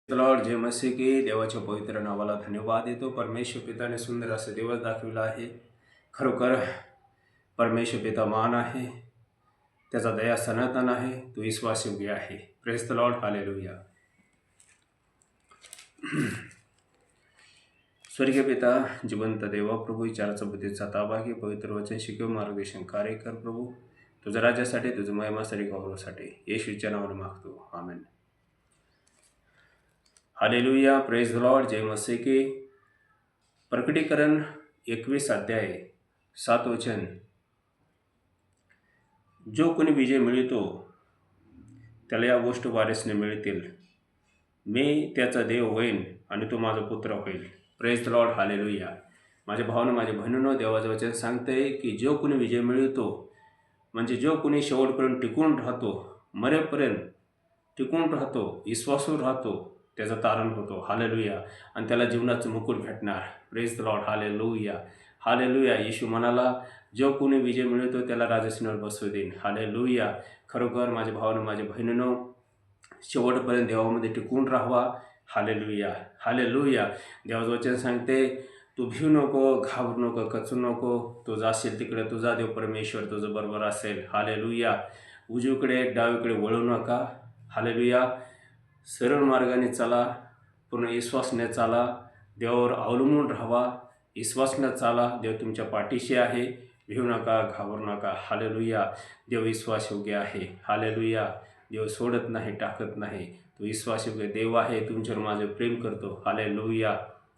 Lord जय मसीह की. देवाच्या पवित्र नावाला धन्यवाद देतो. परमेश्वर पिताने सुंदर असे दिवस दाखविला आहे. खरोखर परमेश्वर पिता महान आहे, त्याचा दया सनातन आहे, तो विश्वासयोग्य आहे. Praise the lord. हालेलुया. स्वर्गीय पिता, जिवंत देवा प्रभू, विचाराचा बुद्धीचा ताबा घे. पवित्र वचन शिकव, मार्गदर्शन कार्य कर प्रभू. तुझ्या राज्यासाठी, तुझ्या महिमासाठी, गौरवासाठी येशूच्या नावाने मागतो. आमेन. हालेलुया. Praise the lord. जय मसीह की. प्रकटीकरण 21 अध्याय 7 वचन. जो कोणी विजय मिळतो त्याला या गोष्टी वारसने मिळतील. मी त्याचा देव होईन आणि तो माझा पुत्र होईल. Praise the lord. हालेलुया. माझ्या भावानं, माझ्या बहिणीनं, देवाचं वचन सांगते की जो कोणी विजय मिळवतो म्हणजे जो कोणी शेवटपर्यंत टिकून राहतो, मरेपर्यंत टिकून राहतो, विश्वासून राहतो, त्याचा तारण होतो. हालेलुया. आणि त्याला जीवनाचं मुकुट भेटणार. Praise the lord. हालेलुया. हालेलुया. येशू म्हणाला, जो कोणी विजय मिळवतो त्याला राजसिंहावर बसवू देईन. हालेलुया. खरोखर माझ्या भावानं, माझ्या बहिणीनं, शेवटपर्यंत देवामध्ये टिकून राहावा. हालेलुया. हालेलुया. देवाचं वचन सांगते, तू भिऊ नको, घाबरू नको, कचू नको. तू जाशील तिकडे तुझा देव परमेश्वर तुझं बरोबर असेल. हालेलुया. उजवीकडे डावीकडे वळू नका. हालेलुया. सरळ मार्गाने चाला, पूर्ण विश्वासने चाला, देवावर अवलंबून राहावा, विश्वासने चाला. देव तुमच्या पाठीशी आहे. भिऊ नका, घाबरू नका. हालेलुया. देव विश्वासयोग्य आहे. हालेलुया. देव सोडत नाही, टाकत नाही. तो विश्वासयोग्य देव आहे. तुमच्यावर माझे प्रेम करतो. हालेलुया.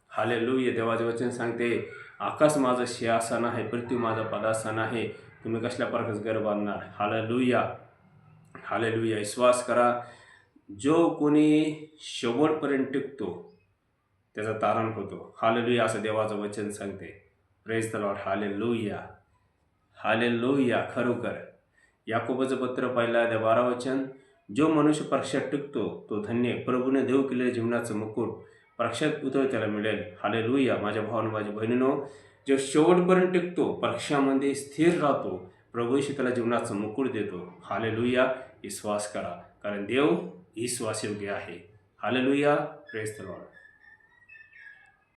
हालेलुया. देवाचे वचन सांगते, आकाश माझं सिंहासन आहे, पृथ्वी माझा पदासन आहे. तुम्ही कसल्या प्रकारचं घर बांधणार. हालेलुया. हालेलुया. विश्वास करा. जो कोणी शेवटपर्यंत टिकतो त्याचा तारण होतो. हालेलुया. असं देवाचं वचन सांगते. Praise the lord. हालेलुया. हालेलुया. खरोखर याकोबाचं पत्र 1:12 वचन. जो मनुष्य परीक्षेत टिकतो तो धन्य. प्रभूने देव केलेले जीवनाचं मुकुट परीक्षेत उतर त्याला मिळेल. हालेलुया. माझ्या भावानं, माझ्या बहिणीनो, जो शेवटपर्यंत टिकतो, परीक्षामध्ये स्थिर राहतो, प्रभूशी त्याला जीवनाचं मुकुट देतो. हालेलुया. विश्वास करा, कारण देव विश्वासयोग्य आहे. हालेलुया. Praise the Lord.